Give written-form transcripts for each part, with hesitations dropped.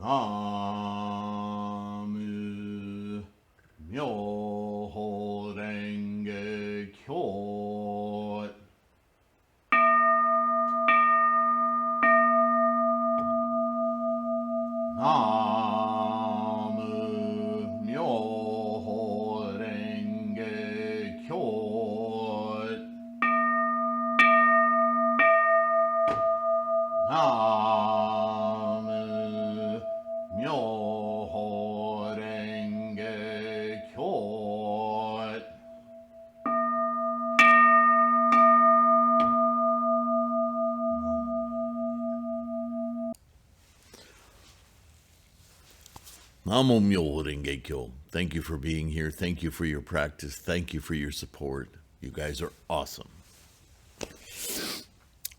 Namu Myoho Renge Kyo. Namu Myoho Renge Kyo. Namu Myoho Renge Kyo. Namo Myoho Renge Kyo. Thank you for being here. Thank you for your practice. Thank you for your support. You guys are awesome.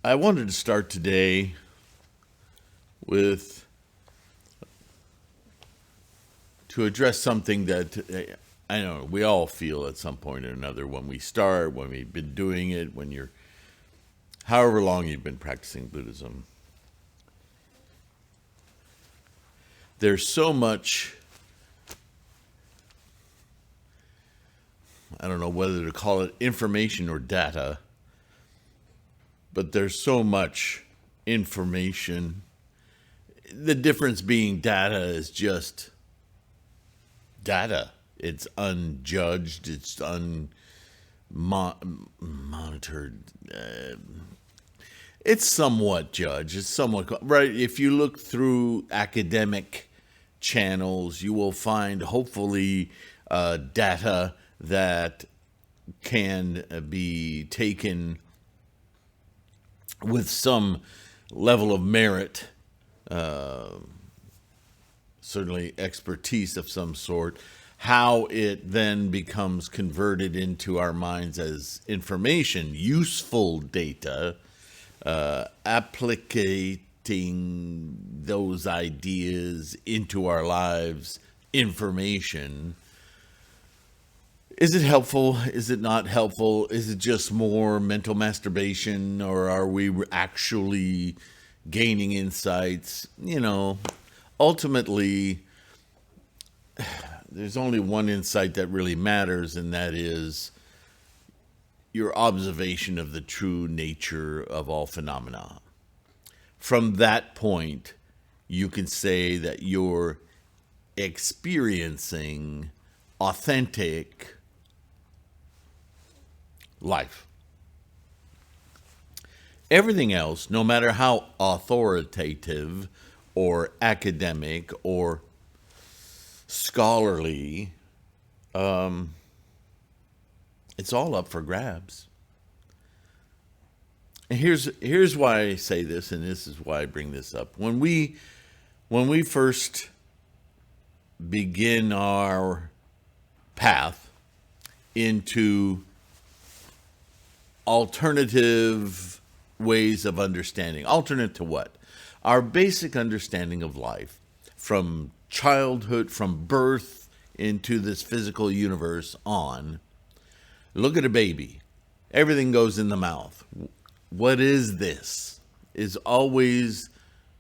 I wanted to start today to address something that I know we all feel at some point or another when we start, when we've been doing it, when you're, however long you've been practicing Buddhism. There's so much, I don't know whether to call it information or data, but there's so much information. The difference being data is just data. It's unjudged, it's unmonitored. It's somewhat judged. It's somewhat, right? If you look through academic channels, you will find hopefully data that can be taken with some level of merit, certainly expertise of some sort. How it then becomes converted into our minds as information, useful data, applicating those ideas into our lives, information. Is it helpful? Is it not helpful? Is it just more mental masturbation, or are we actually gaining insights? You know, ultimately, there's only one insight that really matters, and that is your observation of the true nature of all phenomena. From that point, you can say that you're experiencing authentic life. Everything else, no matter how authoritative or academic or scholarly, it's all up for grabs. And here's why I say this, and this is why I bring this up. When we first begin our path into alternative ways of understanding, alternate to what? Our basic understanding of life, from childhood, from birth into this physical universe on. Look at a baby. Everything goes in the mouth. What is this? Is always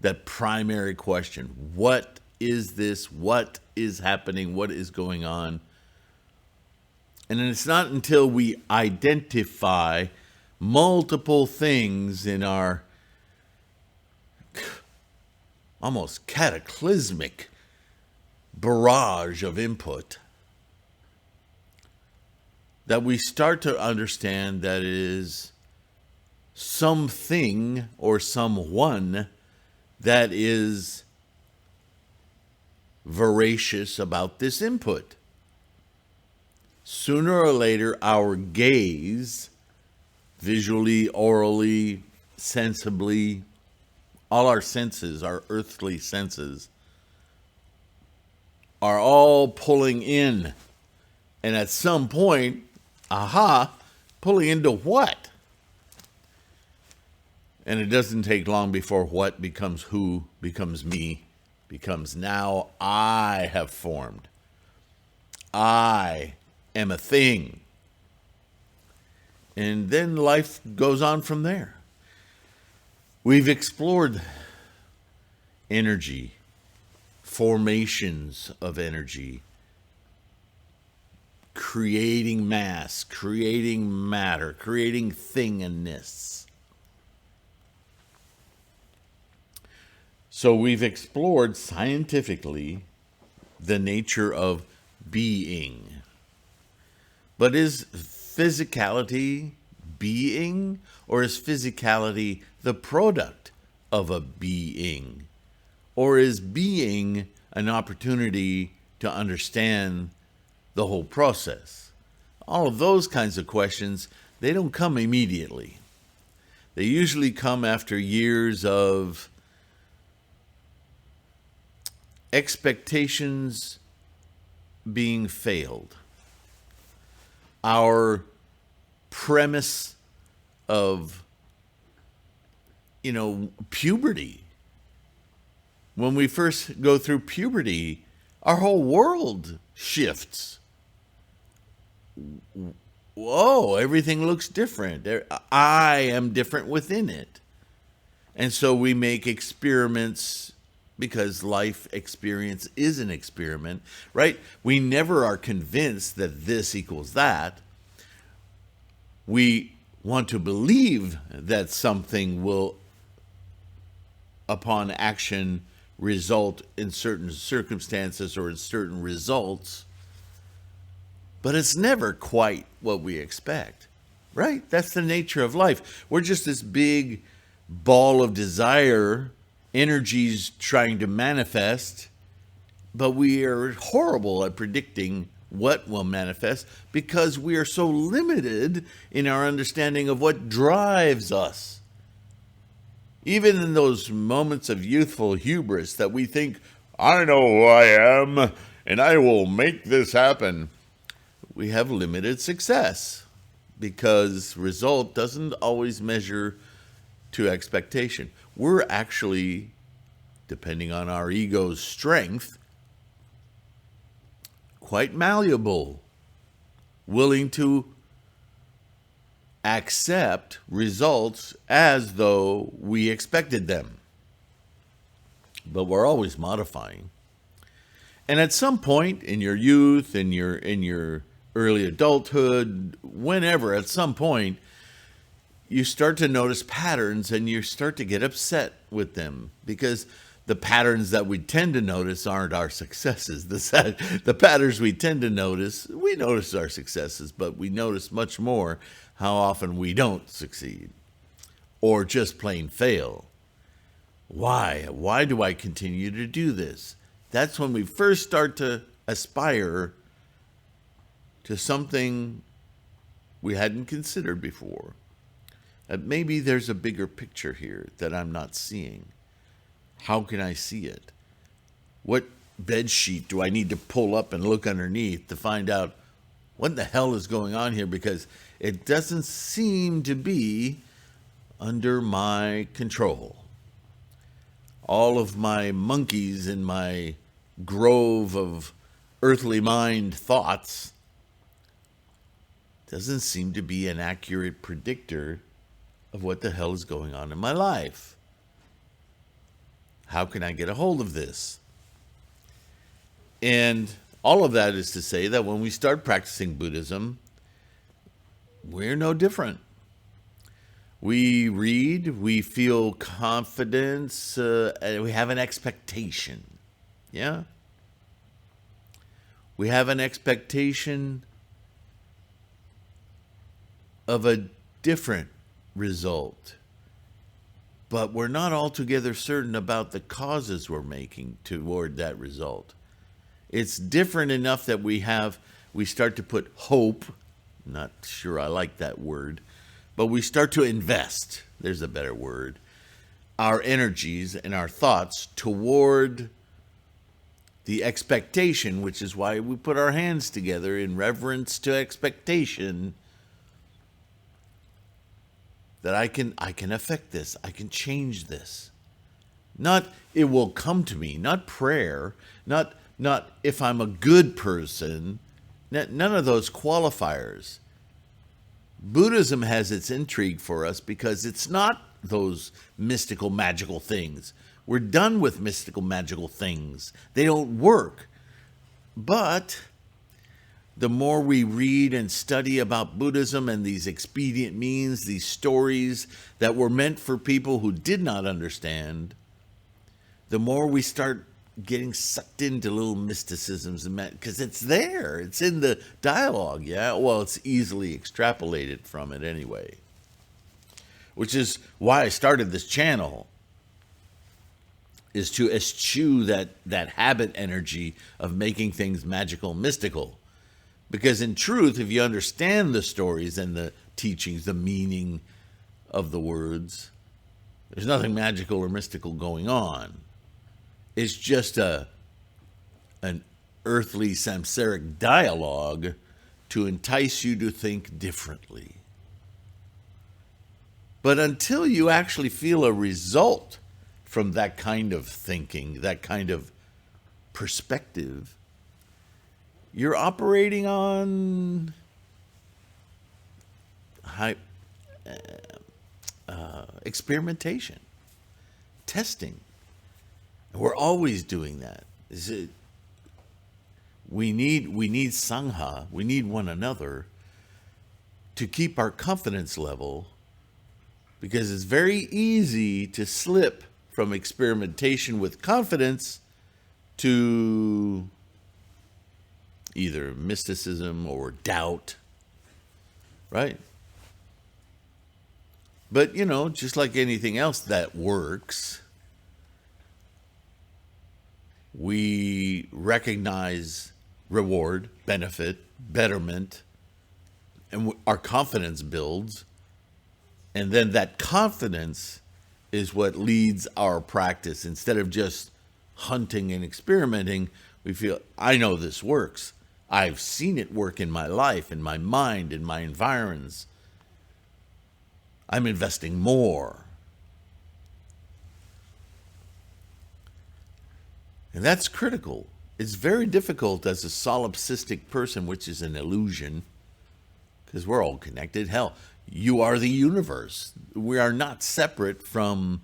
that primary question. What is this? What is happening? What is going on? And it's not until we identify multiple things in our almost cataclysmic barrage of input that we start to understand that it is something or someone that is voracious about this input. Sooner or later, our gaze, visually, orally, sensibly, all our senses, our earthly senses, are all pulling in. And at some point, pulling into what? And it doesn't take long before what becomes who, becomes me, becomes now I have formed. I am a thing. And then life goes on from there. We've explored energy, formations of energy, creating mass, creating matter, creating thingness. So we've explored scientifically the nature of being. But is physicality being, or is physicality the product of a being? Or is being an opportunity to understand the whole process? All of those kinds of questions, they don't come immediately. They usually come after years of expectations being failed. Our premise of, puberty. When we first go through puberty, our whole world shifts. Whoa, everything looks different. I am different within it. And so we make experiments, because life experience is an experiment, right? We never are convinced that this equals that. We want to believe that something will, upon action, result in certain circumstances or in certain results, but it's never quite what we expect, right? That's the nature of life. We're just this big ball of desire, energies trying to manifest, but we are horrible at predicting what will manifest because we are so limited in our understanding of what drives us. Even in those moments of youthful hubris that we think, I know who I am, and I will make this happen, we have limited success because result doesn't always measure to expectation. We're actually, depending on our ego's strength, quite malleable, willing to accept results as though we expected them. But we're always modifying. And at some point in your youth, in your early adulthood, whenever, at some point, you start to notice patterns and you start to get upset with them because the patterns that we tend to notice aren't our successes. The patterns we tend to notice, we notice our successes, but we notice much more how often we don't succeed or just plain fail. Why? Why do I continue to do this? That's when we first start to aspire to something we hadn't considered before. Maybe there's a bigger picture here that I'm not seeing. How can I see it? What bed sheet do I need to pull up and look underneath to find out what the hell is going on here? Because it doesn't seem to be under my control. All of my monkeys in my grove of earthly mind thoughts doesn't seem to be an accurate predictor of what the hell is going on in my life. How can I get a hold of this? And all of that is to say that when we start practicing Buddhism, we're no different. We read, we feel confidence, and we have an expectation. Yeah? We have an expectation of a different result. But we're not altogether certain about the causes we're making toward that result. It's different enough that we start to put hope, not sure I like that word, but we start to invest, there's a better word, our energies and our thoughts toward the expectation, which is why we put our hands together in reverence to expectation, that I can affect this, I can change this. Not it will come to me, not prayer, not if I'm a good person, none of those qualifiers. Buddhism has its intrigue for us because it's not those mystical, magical things. We're done with mystical, magical things. They don't work. But the more we read and study about Buddhism and these expedient means, these stories that were meant for people who did not understand, the more we start getting sucked into little mysticisms, because it's there. It's in the dialogue, yeah? Well, it's easily extrapolated from it anyway. Which is why I started this channel, is to eschew that habit energy of making things magical and mystical. Because in truth, if you understand the stories and the teachings, the meaning of the words, there's nothing magical or mystical going on. It's just an earthly samsaric dialogue to entice you to think differently. But until you actually feel a result from that kind of thinking, that kind of perspective, you're operating on experimentation, testing. We're always doing that. We need Sangha, we need one another to keep our confidence level, because it's very easy to slip from experimentation with confidence to either mysticism or doubt, right? But, just like anything else that works, we recognize reward, benefit, betterment, and our confidence builds. And then that confidence is what leads our practice. Instead of just hunting and experimenting, we feel, I know this works. I've seen it work in my life, in my mind, in my environs. I'm investing more. And that's critical. It's very difficult as a solipsistic person, which is an illusion, because we're all connected. Hell, you are the universe. We are not separate from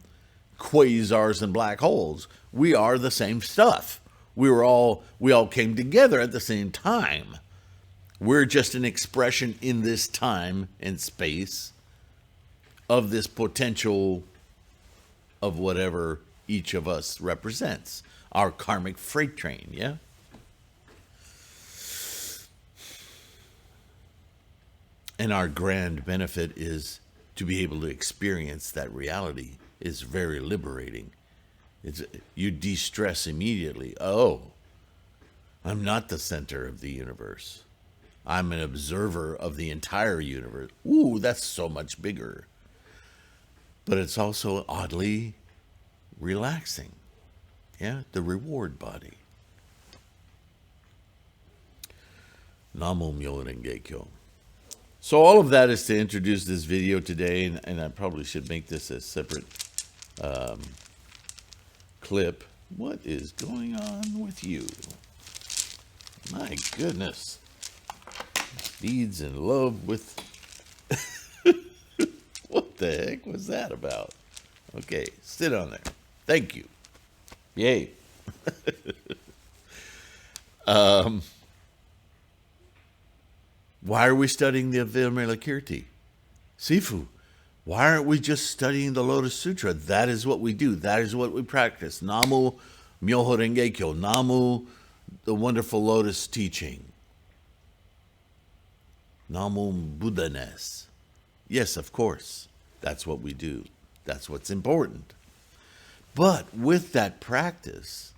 quasars and black holes. We are the same stuff. We all came together at the same time. We're just an expression in this time and space of this potential of whatever each of us represents. Our karmic freight train, yeah? And our grand benefit is to be able to experience that reality. Is very liberating. You de-stress immediately. Oh, I'm not the center of the universe. I'm an observer of the entire universe. Ooh, that's so much bigger. But it's also oddly relaxing. Yeah, the reward body. Namo Myoho Renge Kyo. So all of that is to introduce this video today, and I probably should make this a separate clip. What is going on with you? My goodness. Feeds in love with... What the heck was that about? Okay, sit on there. Thank you. Yay. Why are we studying the Vimalakirti? Sifu, why aren't we just studying the Lotus Sutra? That is what we do. That is what we practice. Namu Myoho Renge Kyo. Namu, the wonderful Lotus teaching. Namu Buddha-ness. Yes, of course. That's what we do. That's what's important. But with that practice,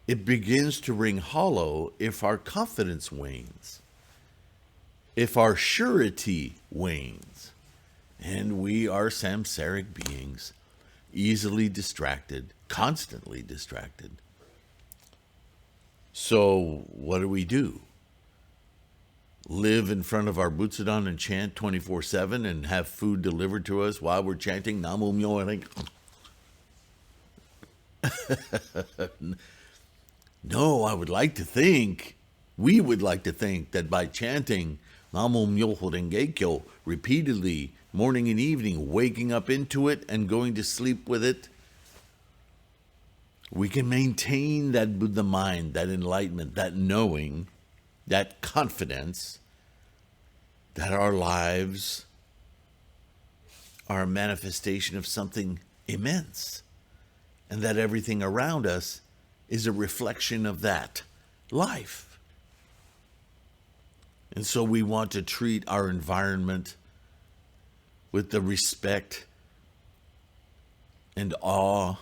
it begins to ring hollow if our confidence wanes, if our surety wanes, and we are samsaric beings, easily distracted, constantly distracted. So what do? Live in front of our Butsudan and chant 24/7 and have food delivered to us while we're chanting Namo Myoho Renge. No, we would like to think that by chanting Namo Myoho Renge Kyo repeatedly, morning and evening, waking up into it and going to sleep with it, we can maintain that Buddha mind, that enlightenment, that knowing, that confidence that our lives are a manifestation of something immense, and that everything around us is a reflection of that life. And so we want to treat our environment with the respect and awe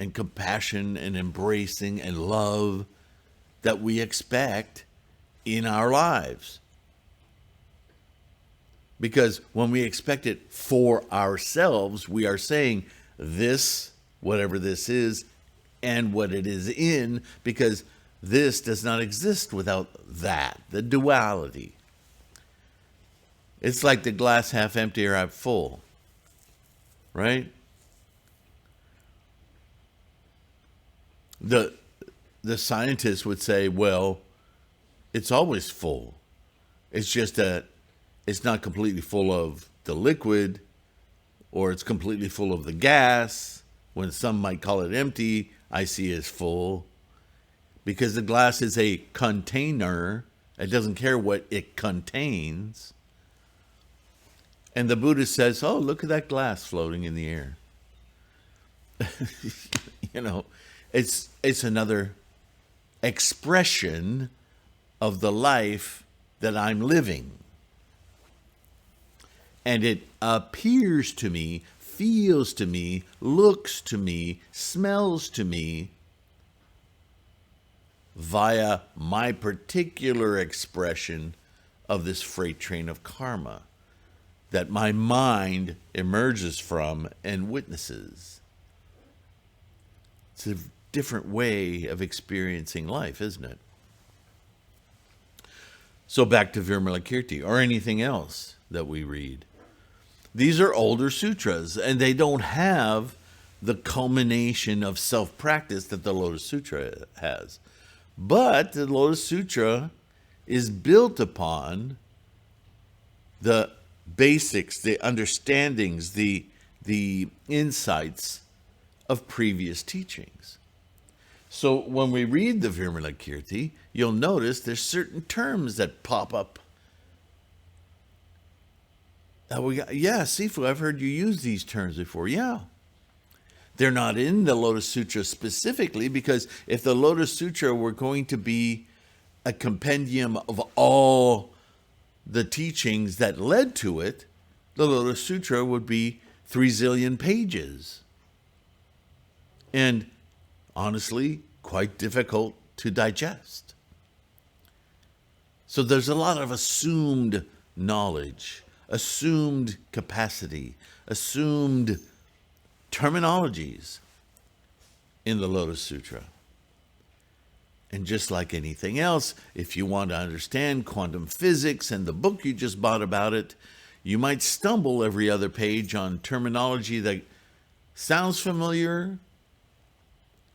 and compassion and embracing and love that we expect in our lives. Because when we expect it for ourselves, we are saying this, whatever this is, and what it is in, because this does not exist without that, the duality. It's like the glass half empty or half full, right? The scientists would say, well, it's always full. It's just that it's not completely full of the liquid, or it's completely full of the gas. When some might call it empty, I see it as full. Because the glass is a container. It doesn't care what it contains. And the Buddha says, oh, look at that glass floating in the air. It's another expression of the life that I'm living. And it appears to me, feels to me, looks to me, smells to me via my particular expression of this freight train of karma that my mind emerges from and witnesses. It's a different way of experiencing life, isn't it? So back to Vimalakirti or anything else that we read. These are older sutras, and they don't have the culmination of self-practice that the Lotus Sutra has. But the Lotus Sutra is built upon the basics, the understandings, the insights of previous teachings. So when we read the Vimalakirti, you'll notice there's certain terms that pop up. Sifu, I've heard you use these terms before. Yeah. They're not in the Lotus Sutra specifically, because if the Lotus Sutra were going to be a compendium of all the teachings that led to it, the Lotus Sutra would be 3 zillion pages. And honestly, quite difficult to digest. So there's a lot of assumed knowledge, assumed capacity, assumed terminologies in the Lotus Sutra. And just like anything else, if you want to understand quantum physics and the book you just bought about it, you might stumble every other page on terminology that sounds familiar,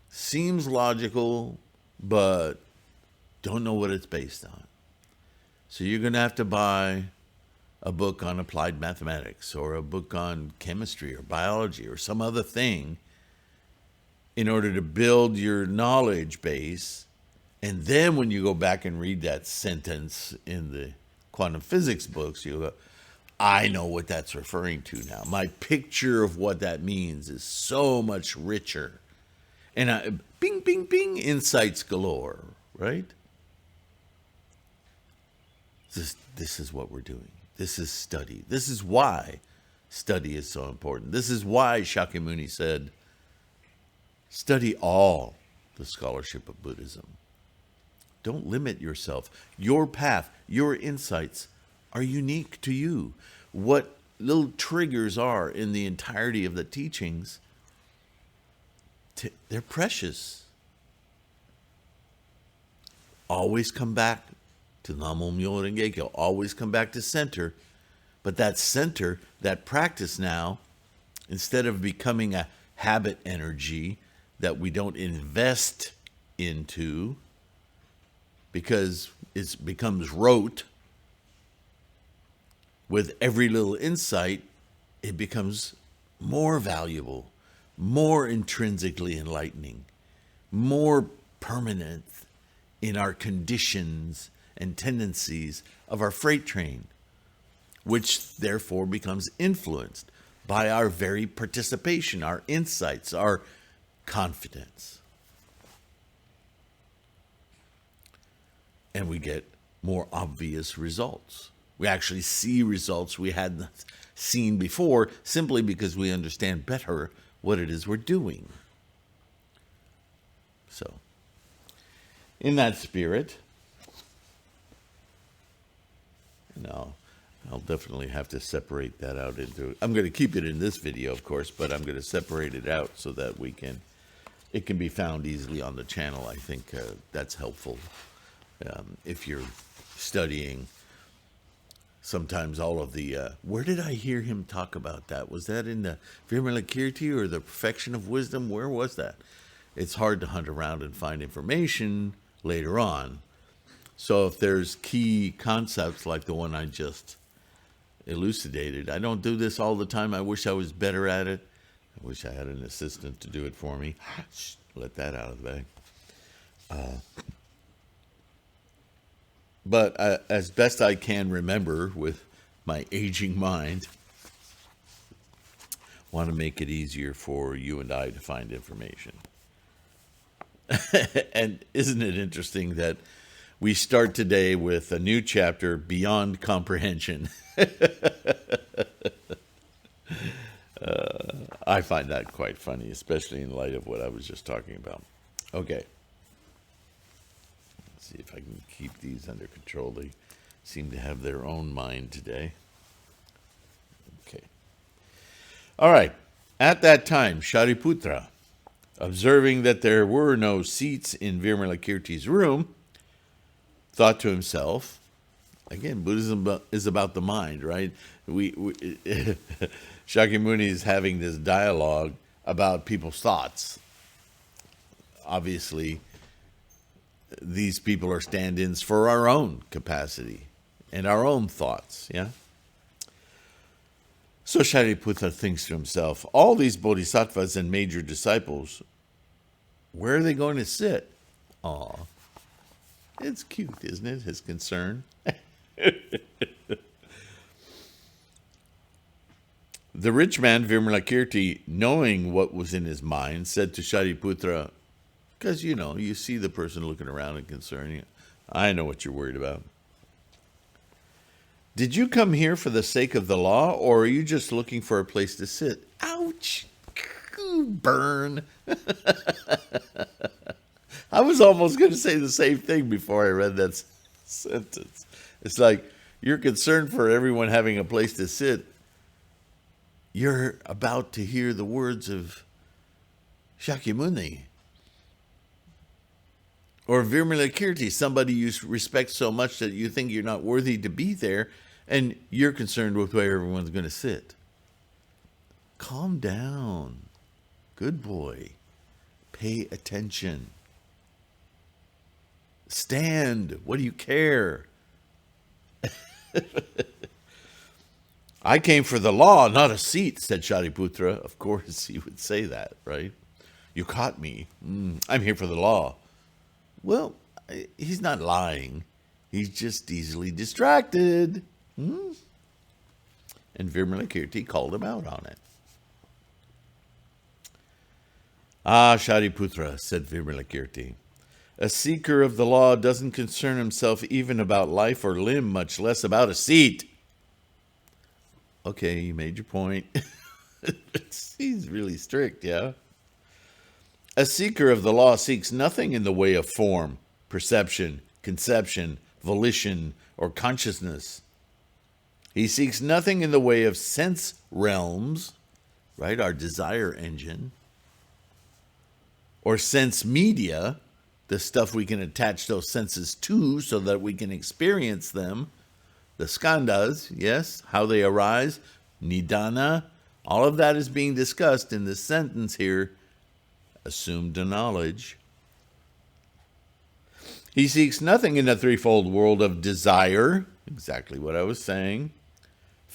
seems logical, but don't know what it's based on. So you're going to have to buy a book on applied mathematics or a book on chemistry or biology or some other thing in order to build your knowledge base. And then when you go back and read that sentence in the quantum physics books, you go, I know what that's referring to now. My picture of what that means is so much richer. And bing, bing, bing, insights galore, right? This is what we're doing. This is study. This is why study is so important. This is why Shakyamuni said, study all the scholarship of Buddhism. Don't limit yourself. Your path, your insights are unique to you. What little triggers are in the entirety of the teachings, they're precious. Always come back to Namo Myoho Renge Kyo. Always come back to center. But that center, that practice now, instead of becoming a habit energy that we don't invest into because it becomes rote, with every little insight, it becomes more valuable, more intrinsically enlightening, more permanent in our conditions and tendencies of our freight train, which therefore becomes influenced by our very participation, our insights, our confidence. And we get more obvious results. We actually see results we hadn't seen before simply because we understand better what it is we're doing. So, in that spirit, I'll definitely have to separate that out into, I'm going to keep it in this video, of course, but I'm going to separate it out so that it can be found easily on the channel. I think that's helpful if you're studying. Sometimes all of the, where did I hear him talk about that? Was that in the Vimalakirti or the Perfection of Wisdom? Where was that? It's hard to hunt around and find information later on. So if there's key concepts like the one I just elucidated, I don't do this all the time. I wish I was better at it. I wish I had an assistant to do it for me. Let that out of the bag. But as best I can remember with my aging mind, want to make it easier for you and I to find information. And isn't it interesting that we start today with a new chapter, Beyond Comprehension? I find that quite funny, especially in light of what I was just talking about. Okay. Let's see if I can keep these under control. They seem to have their own mind today. Okay. All right. At that time, Shariputra, observing that there were no seats in Vimalakirti's room, thought to himself, again, Buddhism is about the mind, right? Shakyamuni is having this dialogue about people's thoughts. Obviously, these people are stand-ins for our own capacity and our own thoughts, yeah? So Shariputra thinks to himself, all these bodhisattvas and major disciples, where are they going to sit? Aw, it's cute, isn't it, his concern? The rich man, Vimalakirti, knowing what was in his mind, said to Shariputra, because, you see the person looking around and concerned. I know what you're worried about. Did you come here for the sake of the law, or are you just looking for a place to sit? Ouch! Burn! I was almost going to say the same thing before I read that sentence. It's like, you're concerned for everyone having a place to sit. You're about to hear the words of Shakyamuni. Or Vimalakirti, somebody you respect so much that you think you're not worthy to be there, and you're concerned with where everyone's going to sit. Calm down. Good boy. Pay attention. Stand. What do you care? I came for the law, not a seat, said Shariputra. Of course, he would say that, right? You caught me. I'm here for the law. Well, he's not lying. He's just easily distracted. And Vimalakirti called him out on it. Ah, Shariputra, said Vimalakirti, a seeker of the law doesn't concern himself even about life or limb, much less about a seat. Okay, you made your point. He's really strict, yeah? A seeker of the law seeks nothing in the way of form, perception, conception, volition, or consciousness. He seeks nothing in the way of sense realms, right, our desire engine, or sense media, the stuff we can attach those senses to so that we can experience them, the skandhas, yes, how they arise, nidana, all of that is being discussed in this sentence here, assumed knowledge. He seeks nothing in the threefold world of desire, exactly what I was saying,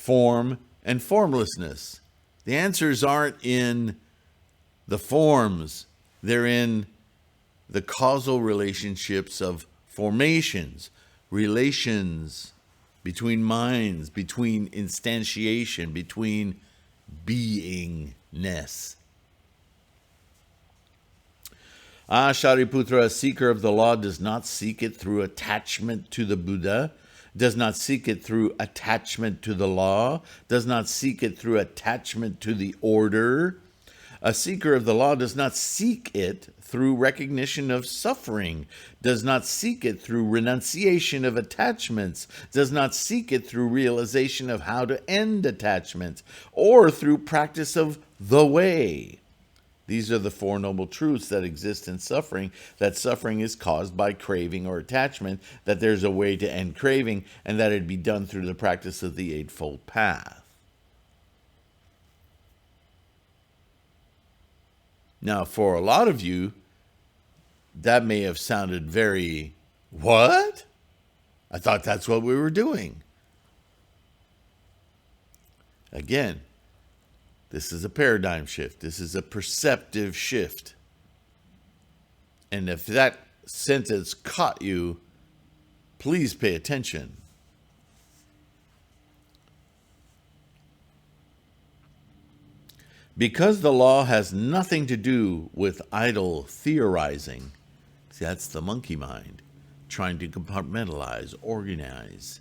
form and formlessness. The answers aren't in the forms, they're in the causal relationships of formations, relations between minds, between instantiation, between beingness. Shariputra, a seeker of the law does not seek it through attachment to the Buddha, does not seek it through attachment to the law, does not seek it through attachment to the order. A seeker of the law does not seek it through recognition of suffering, does not seek it through renunciation of attachments, does not seek it through realization of how to end attachments, or through practice of the way. These are the Four Noble Truths that exist in suffering, that suffering is caused by craving or attachment, that there's a way to end craving, and that it be done through the practice of the Eightfold Path. Now, for a lot of you, that may have sounded very, what? I thought that's what we were doing. Again, this is a paradigm shift. This is a perceptive shift. And if that sentence caught you, please pay attention. Because the law has nothing to do with idle theorizing, see, that's the monkey mind, trying to compartmentalize, organize,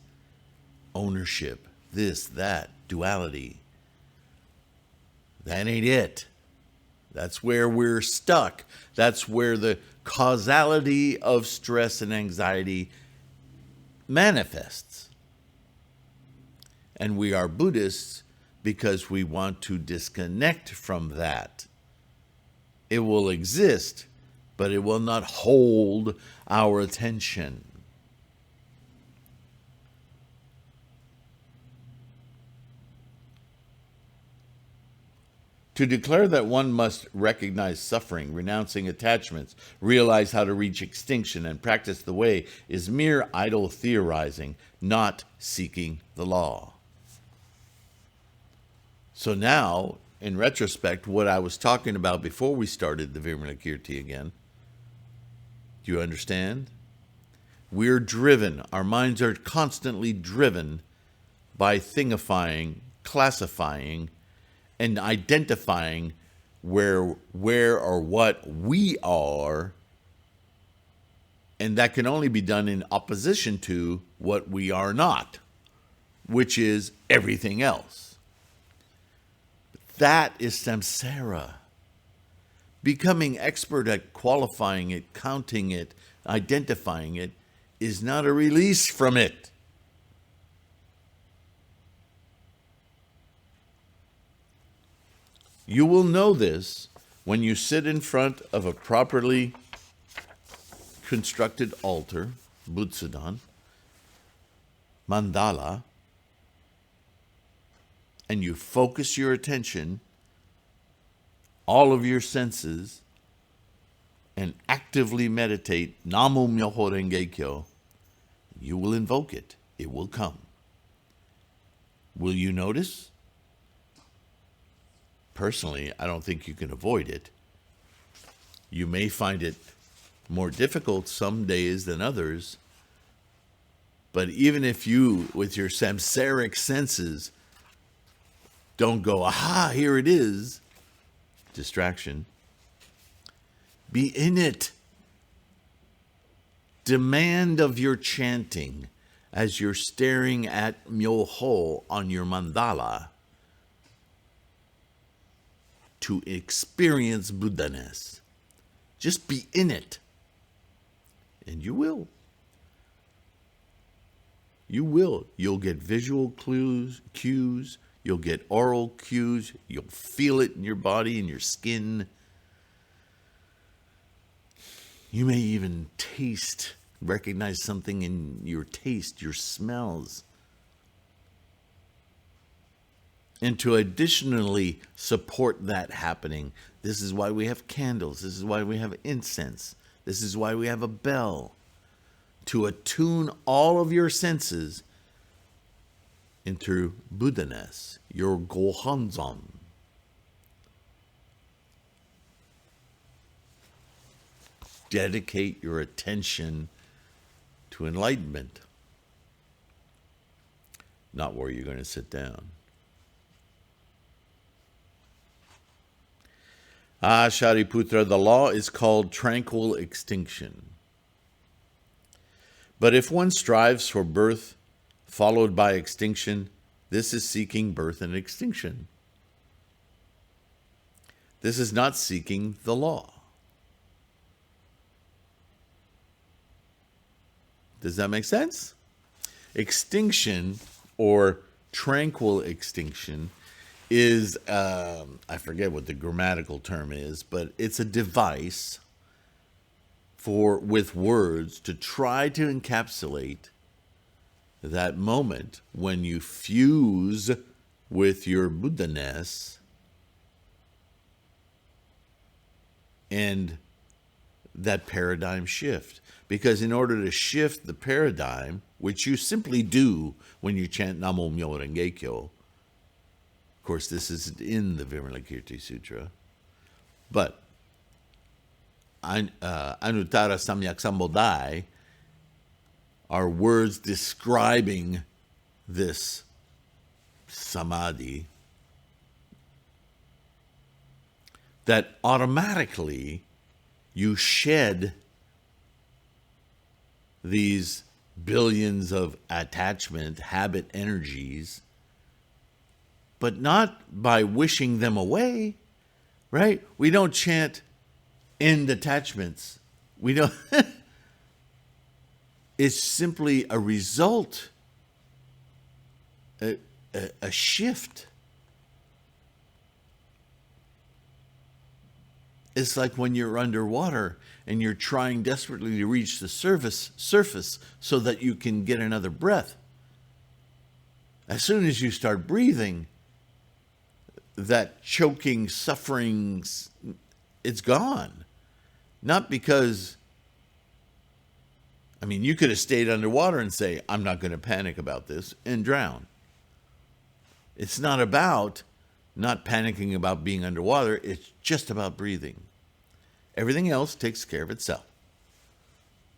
ownership, this, that, duality. That ain't it. That's where we're stuck. That's where the causality of stress and anxiety manifests. And we are Buddhists because we want to disconnect from that. It will exist, but it will not hold our attention. To declare that one must recognize suffering, renouncing attachments, realize how to reach extinction, and practice the way is mere idle theorizing, not seeking the law. So now, in retrospect, what I was talking about before we started the Vimalakirti again, do you understand? We're driven, our minds are constantly driven by thingifying, classifying, and identifying where or what we are, and that can only be done in opposition to what we are not, which is everything else. That is samsara. Becoming expert at qualifying it, counting it, identifying it, is not a release from it. You will know this when you sit in front of a properly constructed altar, Butsudan, mandala, and you focus your attention, all of your senses, and actively meditate Namu Myoho Renge Kyo, you will invoke it. It will come. Will you notice? Personally, I don't think you can avoid it. You may find it more difficult some days than others, but even if you, with your samsaric senses, don't go, aha, here it is, distraction, be in it. Demand of your chanting as you're staring at Myoho on your mandala to experience Buddha-ness. Just be in it. And you will. You will. You'll get visual cues. You'll get oral cues. You'll feel it in your body, in your skin. You may even recognize something in your taste, your smells. And to additionally support that happening, this is why we have candles. This is why we have incense. This is why we have a bell. To attune all of your senses into Buddha-ness, your Gohanzon. Dedicate your attention to enlightenment, not where you're going to sit down. Shariputra, the law is called tranquil extinction. But if one strives for birth followed by extinction, this is seeking birth and extinction. This is not seeking the law. Does that make sense? Extinction, or tranquil extinction, is, I forget what the grammatical term is, but it's a device with words to try to encapsulate that moment when you fuse with your Buddha-ness and that paradigm shift. Because in order to shift the paradigm, which you simply do when you chant Namo Myo Renge Kyo, of course this is in the Vimalakirti Sutra, but Anuttara Samyak Sambodhai are words describing this samadhi that automatically you shed these billions of attachment, habit energies, but not by wishing them away, right? We don't chant end attachments. We don't. It's simply a result, a shift. It's like when you're underwater and you're trying desperately to reach the surface so that you can get another breath. As soon as you start breathing, that choking, suffering, it's gone. Not because, I mean, you could have stayed underwater and say, I'm not going to panic about this, and drown. It's not about not panicking about being underwater. It's just about breathing. Everything else takes care of itself.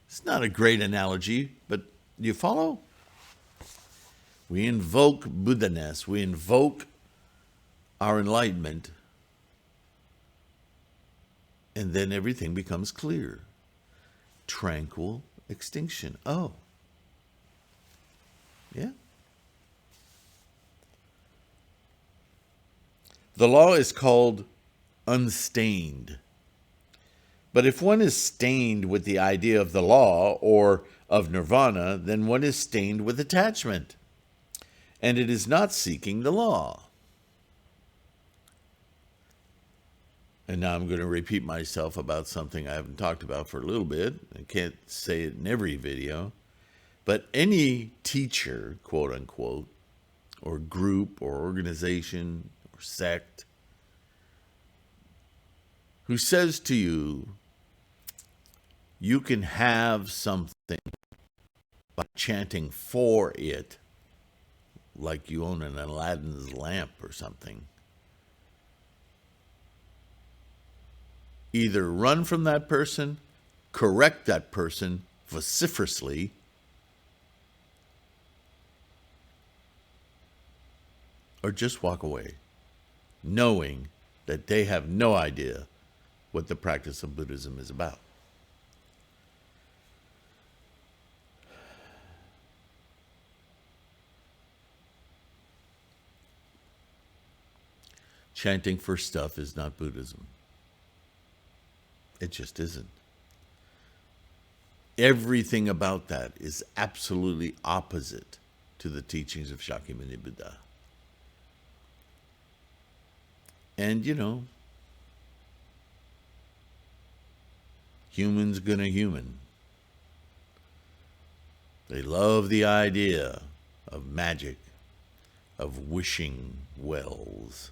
It's not a great analogy, but do you follow? We invoke Buddha-ness. We invoke our enlightenment. And then everything becomes clear. Tranquil extinction. Oh. Yeah. The law is called unstained. But if one is stained with the idea of the law or of nirvana, then one is stained with attachment. And it is not seeking the law. And now I'm going to repeat myself about something I haven't talked about for a little bit. I can't say it in every video. But any teacher, quote unquote, or group or organization or sect, who says to you, you can have something by chanting for it, like you own an Aladdin's lamp or something, either run from that person, correct that person vociferously, or just walk away, knowing that they have no idea what the practice of Buddhism is about. Chanting for stuff is not Buddhism. It just isn't. Everything about that is absolutely opposite to the teachings of Shakyamuni Buddha. And, you know, humans gonna human. They love the idea of magic, of wishing wells.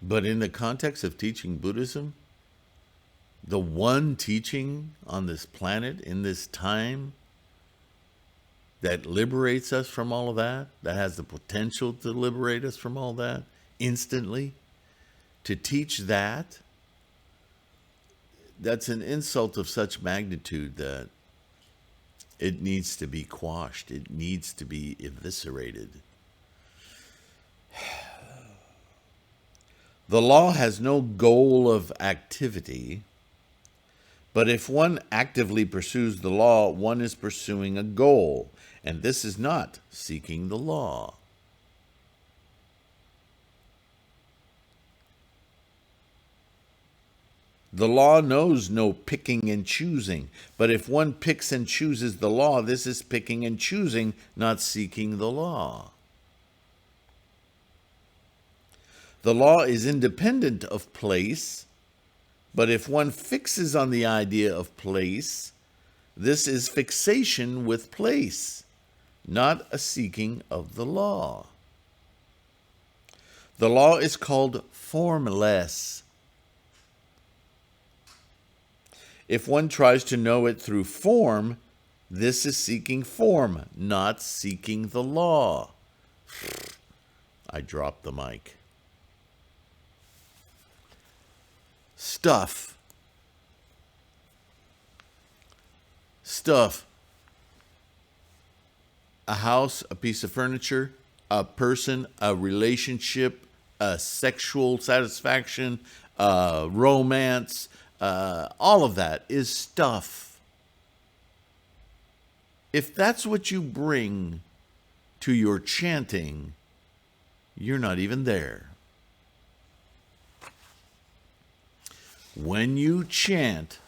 But in the context of teaching Buddhism, the one teaching on this planet in this time that liberates us from all of that, that has the potential to liberate us from all that instantly, to teach that, that's an insult of such magnitude that it needs to be quashed. It needs to be eviscerated. The law has no goal of activity, but if one actively pursues the law, one is pursuing a goal, and this is not seeking the law. The law knows no picking and choosing, but if one picks and chooses the law, this is picking and choosing, not seeking the law. The law is independent of place, but if one fixes on the idea of place, this is fixation with place, not a seeking of the law. The law is called formless. If one tries to know it through form, this is seeking form, not seeking the law. I dropped the mic. Stuff. A house, a piece of furniture, a person, a relationship, a sexual satisfaction, romance, all of that is stuff. If that's what you bring to your chanting, you're not even there. When you chant,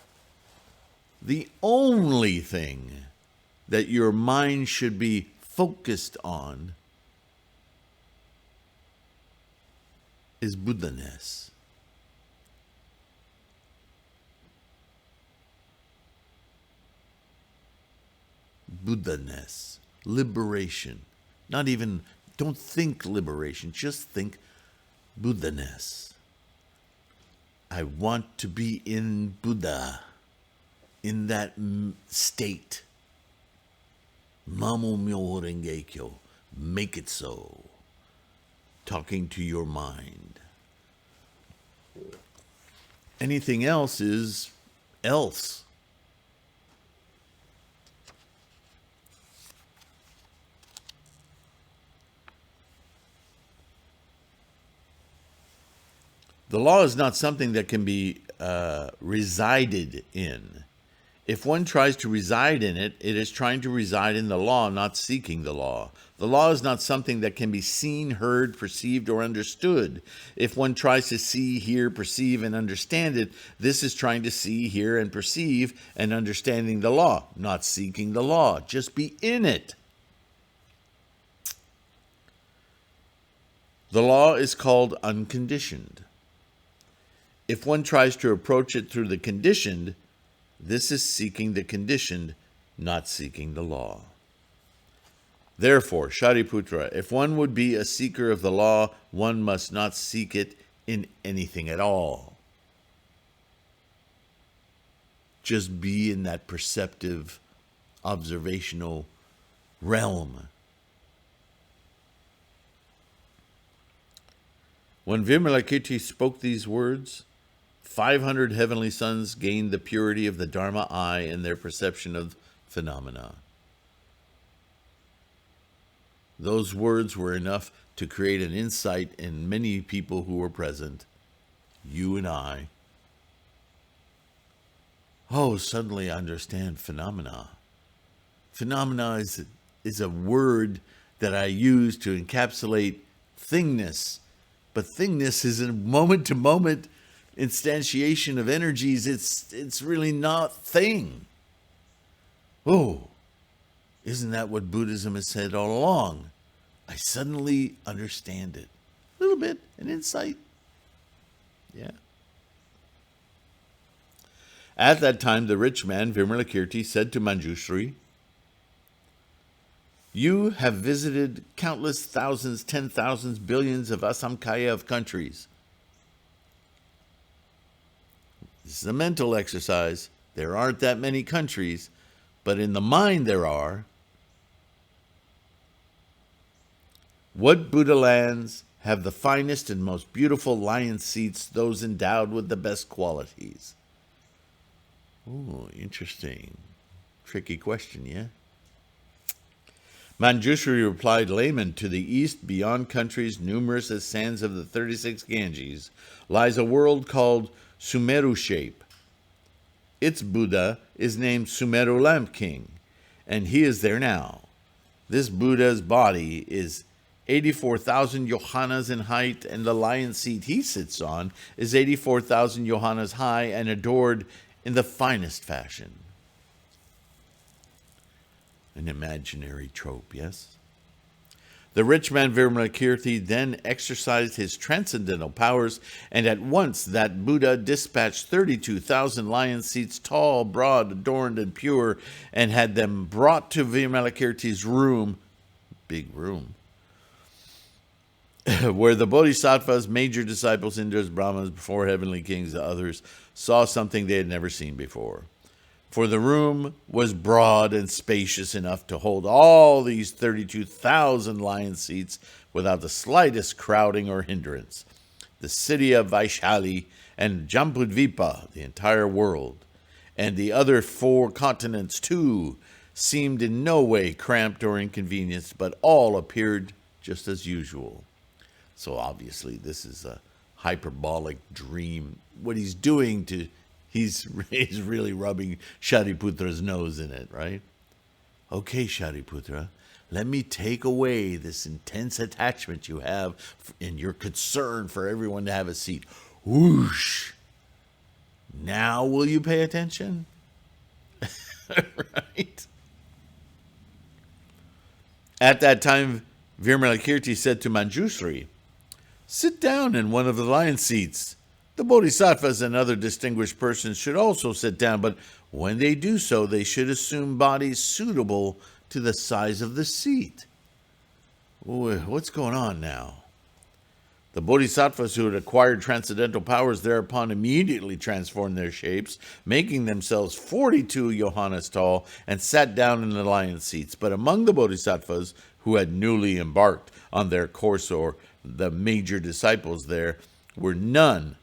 the only thing that your mind should be focused on is Buddha-ness. Buddha-ness, liberation. Not even, don't think liberation, just think Buddha-ness. I want to be in Buddha, in that state. Mamo myo renge kyo, make it so. Talking to your mind. Anything else is else. The law is not something that can be resided in. If one tries to reside in it, it is trying to reside in the law, not seeking the law. The law is not something that can be seen, heard, perceived, or understood. If one tries to see, hear, perceive, and understand it, this is trying to see, hear, and perceive, and understanding the law, not seeking the law. Just be in it. The law is called unconditioned. If one tries to approach it through the conditioned, this is seeking the conditioned, not seeking the law. Therefore, Shariputra, if one would be a seeker of the law, one must not seek it in anything at all. Just be in that perceptive, observational realm. When Vimalakirti spoke these words, 500 heavenly sons gained the purity of the Dharma eye in their perception of phenomena. Those words were enough to create an insight in many people who were present, you and I. Oh, suddenly I understand phenomena. Phenomena is a word that I use to encapsulate thingness, but thingness is a moment-to-moment instantiation of energies. It's really not thing. Oh, isn't that what Buddhism has said all along? I suddenly understand it. A little bit, an insight. Yeah. At that time, the rich man, Vimalakirti, said to Manjushri, you have visited countless thousands, 10,000s, billions of asamkaya of countries. This is a mental exercise. There aren't that many countries, but in the mind there are. What Buddha lands have the finest and most beautiful lion seats, those endowed with the best qualities? Oh, interesting. Tricky question, yeah? Manjushri replied, Layman, to the east, beyond countries numerous as sands of the 36 Ganges, lies a world called Sumeru Shape. Its Buddha is named Sumeru Lamp King, and he is there now. This Buddha's body is 84,000 yohanas in height, and the lion seat he sits on is 84,000 yohanas high and adored in the finest fashion. An imaginary trope, yes? The rich man Vimalakirti then exercised his transcendental powers, and at once that Buddha dispatched 32,000 lion seats, tall, broad, adorned, and pure, and had them brought to Vimalakirti's room, big room, where the Bodhisattvas, major disciples, Indras, Brahmas, before heavenly kings, and others, saw something they had never seen before. For the room was broad and spacious enough to hold all these 32,000 lion seats without the slightest crowding or hindrance. The city of Vaishali and Jambudvipa, the entire world, and the other 4 continents too, seemed in no way cramped or inconvenienced, but all appeared just as usual. So obviously this is a hyperbolic dream. What he's doing he's really rubbing Shariputra's nose in it, right? Okay, Shariputra, let me take away this intense attachment you have and your concern for everyone to have a seat. Whoosh! Now will you pay attention? Right? At that time, Vimalakirti said to Manjushri, sit down in one of the lion seats. The bodhisattvas and other distinguished persons should also sit down, but when they do so, they should assume bodies suitable to the size of the seat. What's going on now? The bodhisattvas who had acquired transcendental powers thereupon immediately transformed their shapes, making themselves 42 yohanas tall, and sat down in the lion seats. But among the bodhisattvas who had newly embarked on their course, or the major disciples there, were none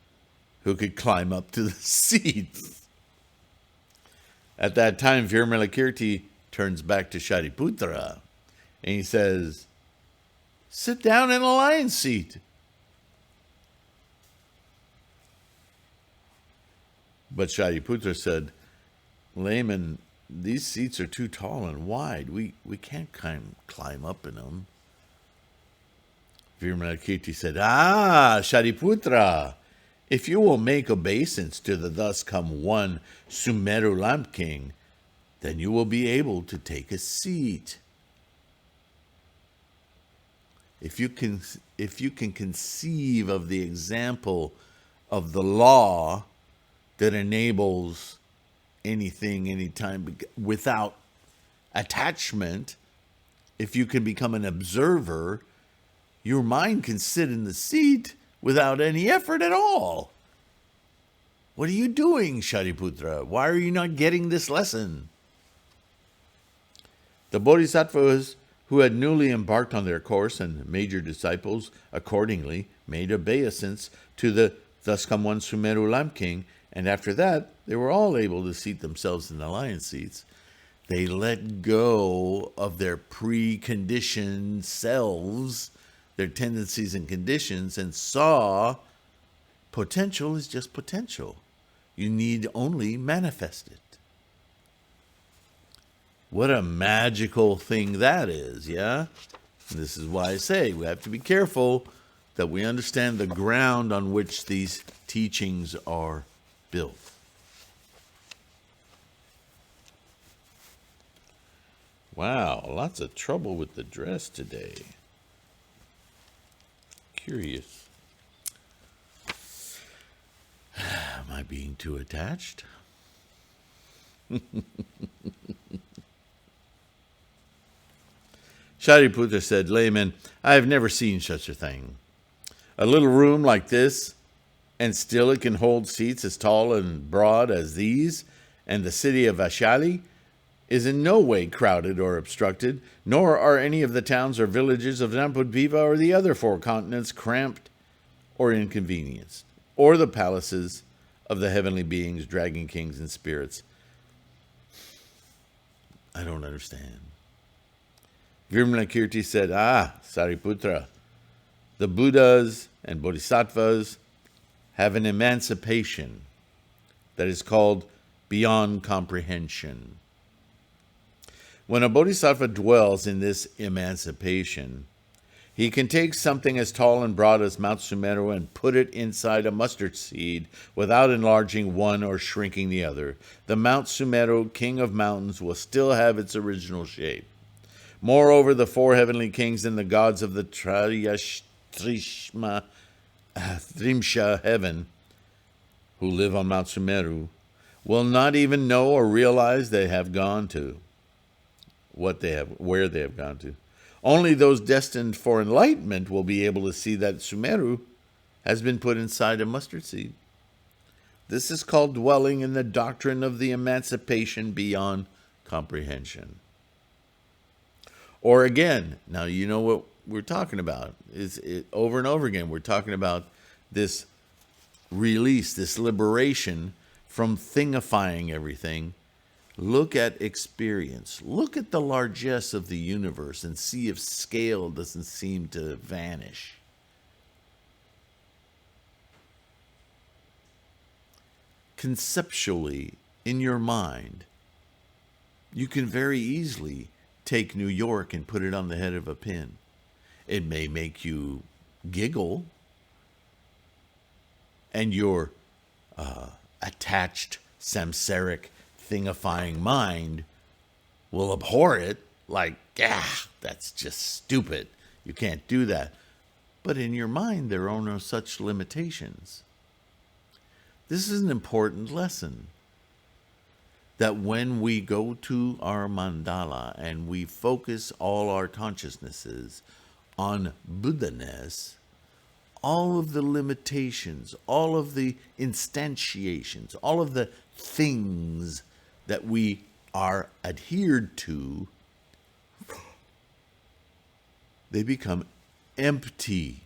who could climb up to the seats. At that time, Vimalakirti turns back to Shariputra, and he says, sit down in a lion seat. But Shariputra said, Layman, these seats are too tall and wide. We can't climb up in them. Vimalakirti said, Shariputra, if you will make obeisance to the thus come one Sumeru Lamp King, then you will be able to take a seat. If you can conceive of the example of the law that enables anything, anytime, without attachment, if you can become an observer, your mind can sit in the seat without any effort at all. What are you doing, Shariputra? Why are you not getting this lesson? The bodhisattvas who had newly embarked on their course and major disciples accordingly made obeisance to the thus come one Sumeru Lamp King, and after that they were all able to seat themselves in the lion seats. They let go of their preconditioned selves, their tendencies and conditions, and saw potential is just potential. You need only manifest it. What a magical thing that is, yeah? And this is why I say we have to be careful that we understand the ground on which these teachings are built. Wow, lots of trouble with the dress today. Curious. Am I being too attached? Shariputra said, Layman, I have never seen such a thing. A little room like this, and still it can hold seats as tall and broad as these, and the city of Vaishali, is in no way crowded or obstructed, nor are any of the towns or villages of Nampudviva or the other four continents cramped or inconvenienced, or the palaces of the heavenly beings, dragon kings, and spirits. I don't understand. Vimalakirti said, Sariputra, the Buddhas and Bodhisattvas have an emancipation that is called Beyond Comprehension. When a bodhisattva dwells in this emancipation, he can take something as tall and broad as Mount Sumeru and put it inside a mustard seed without enlarging one or shrinking the other. The Mount Sumeru, king of mountains, will still have its original shape. Moreover, the four heavenly kings and the gods of the Trimsha heaven, who live on Mount Sumeru, will not even know or realize they have gone to where they have gone to. Only those destined for enlightenment will be able to see that Sumeru has been put inside a mustard seed. This is called dwelling in the doctrine of the emancipation beyond comprehension. Or again, now you know what we're talking about. Over and over again, we're talking about this release, this liberation from thingifying everything. Look at experience. Look at the largesse of the universe and see if scale doesn't seem to vanish. Conceptually, in your mind, you can very easily take New York and put it on the head of a pin. It may make you giggle, and your attached samsaric thingifying mind will abhor it, like, that's just stupid. You can't do that. But in your mind, there are no such limitations. This is an important lesson, that when we go to our mandala and we focus all our consciousnesses on Buddha-ness, all of the limitations, all of the instantiations, all of the things that we are adhered to, they become empty.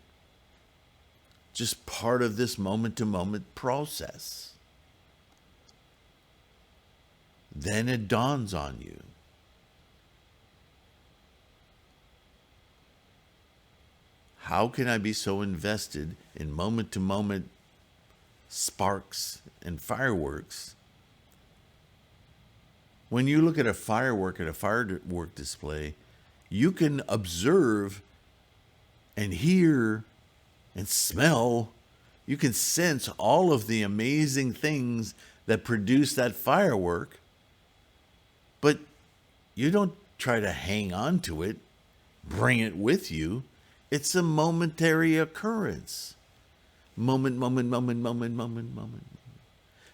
Just part of this moment-to-moment process. Then it dawns on you. How can I be so invested in moment-to-moment sparks and fireworks? When you look at a firework at a firework display, you can observe and hear and smell. You can sense all of the amazing things that produce that firework, but you don't try to hang on to it, bring it with you. It's a momentary occurrence. Moment.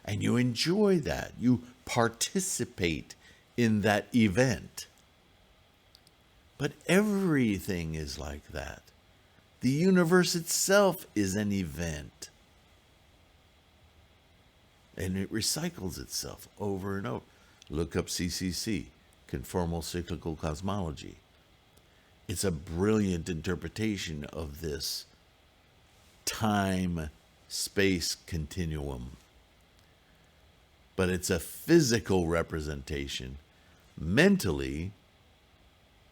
And you enjoy that. You participate in that event. But everything is like that. The universe itself is an event. And it recycles itself over and over. Look up CCC, Conformal Cyclical Cosmology. It's a brilliant interpretation of this time-space continuum. But it's a physical representation. Mentally,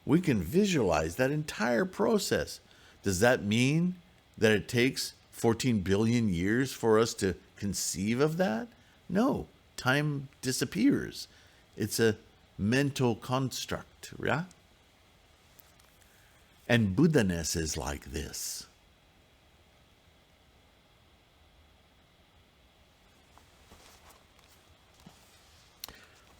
we can visualize that entire process. Does that mean that it takes 14 billion years for us to conceive of that? No, time disappears. It's a mental construct, yeah? And Buddha-ness is like this.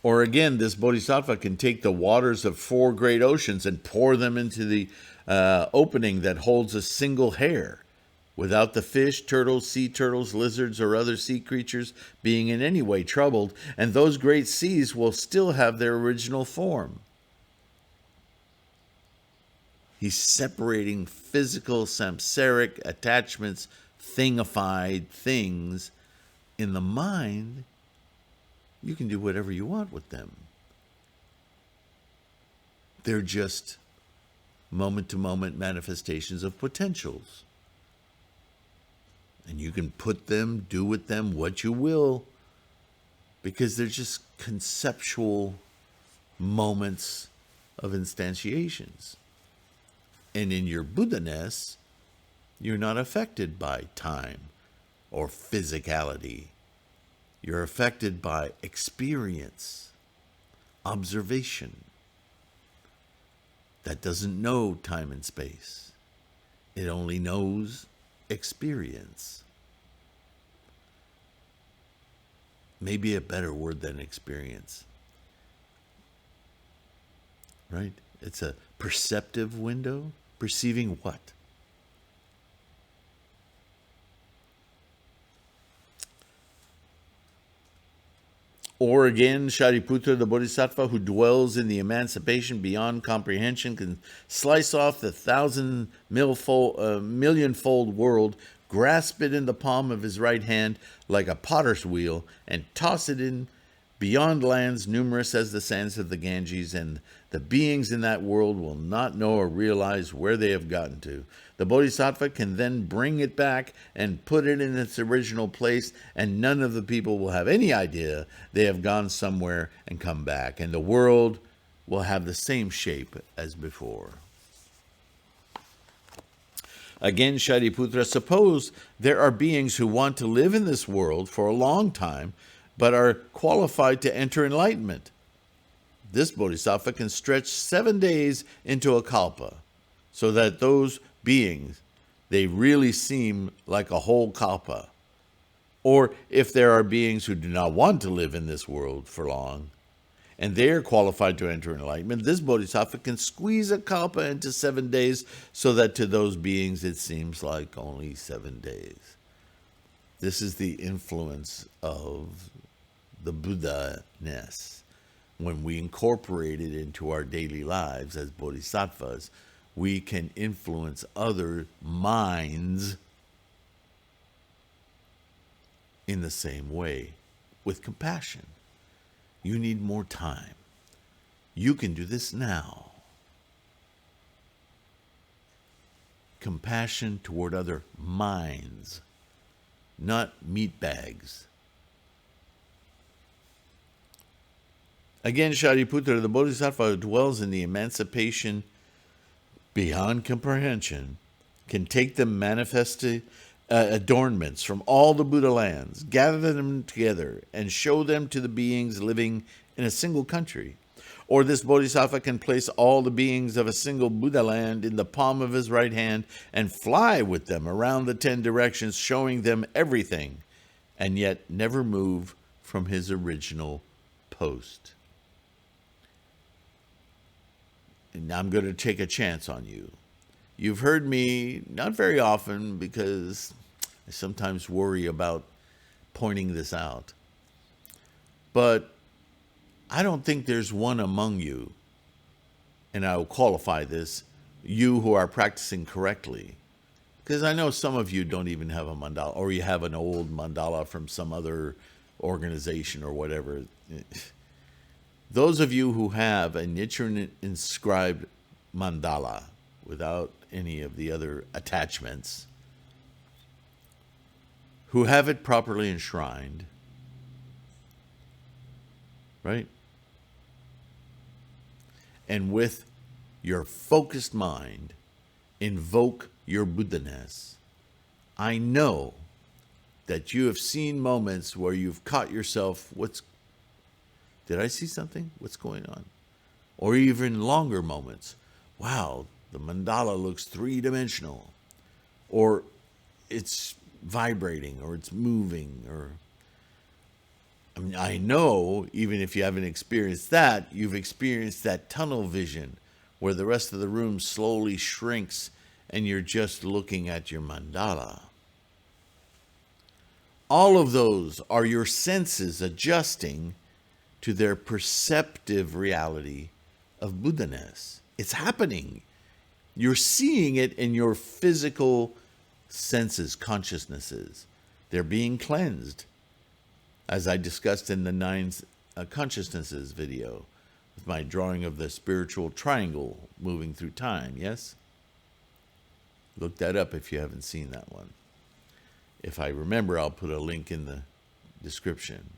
Or again, this bodhisattva can take the waters of 4 great oceans and pour them into the opening that holds a single hair, without the fish, turtles, sea turtles, lizards, or other sea creatures being in any way troubled, and those great seas will still have their original form. He's separating physical, samsaric attachments, thingified things. In the mind, you can do whatever you want with them. They're just moment-to-moment manifestations of potentials. And you can put them, do with them what you will, because they're just conceptual moments of instantiations. And in your Buddha-ness, you're not affected by time or physicality. You're affected by experience, observation. That doesn't know time and space. It only knows experience. Maybe a better word than experience. Right? It's a perceptive window. Perceiving what? Or again, Shariputra, the Bodhisattva who dwells in the emancipation beyond comprehension, can slice off the millionfold world, grasp it in the palm of his right hand like a potter's wheel, and toss it in beyond lands numerous as the sands of the Ganges, and the beings in that world will not know or realize where they have gotten to. The Bodhisattva can then bring it back and put it in its original place, and none of the people will have any idea they have gone somewhere and come back, and the world will have the same shape as before. Again, Shariputra, suppose there are beings who want to live in this world for a long time, but are qualified to enter enlightenment. This Bodhisattva can stretch 7 days into a kalpa, so that those beings, they really seem like a whole kalpa. Or if there are beings who do not want to live in this world for long, and they are qualified to enter enlightenment, this Bodhisattva can squeeze a kalpa into 7 days, so that to those beings it seems like only 7 days. This is the influence of the Buddha-ness. When we incorporate it into our daily lives as bodhisattvas, we can influence other minds in the same way, with compassion. You need more time. You can do this now. Compassion toward other minds, not meat bags. Again, Shariputra, the Bodhisattva who dwells in the emancipation beyond comprehension, can take the manifested adornments from all the Buddha lands, gather them together, and show them to the beings living in a single country. Or this Bodhisattva can place all the beings of a single Buddha land in the palm of his right hand and fly with them around the 10 directions, showing them everything, and yet never move from his original post. And I'm going to take a chance on you. You've heard me, not very often, because I sometimes worry about pointing this out. But I don't think there's one among you, and I will qualify this, you who are practicing correctly, because I know some of you don't even have a mandala, or you have an old mandala from some other organization or whatever. Those of you who have a Nichiren inscribed mandala without any of the other attachments, who have it properly enshrined, right? And with your focused mind, invoke your Buddha-ness. I know that you have seen moments where you've caught yourself, did I see something? What's going on? Or even longer moments. Wow, the mandala looks 3-dimensional. Or it's vibrating, or it's moving, or I know, even if you haven't experienced that, you've experienced that tunnel vision where the rest of the room slowly shrinks and you're just looking at your mandala. All of those are your senses adjusting to their perceptive reality of Buddha-ness. It's happening. You're seeing it in your physical senses, consciousnesses. They're being cleansed, as I discussed in the 9 consciousnesses video. with my drawing of the spiritual triangle moving through time, yes? Look that up if you haven't seen that one. If I remember, I'll put a link in the description.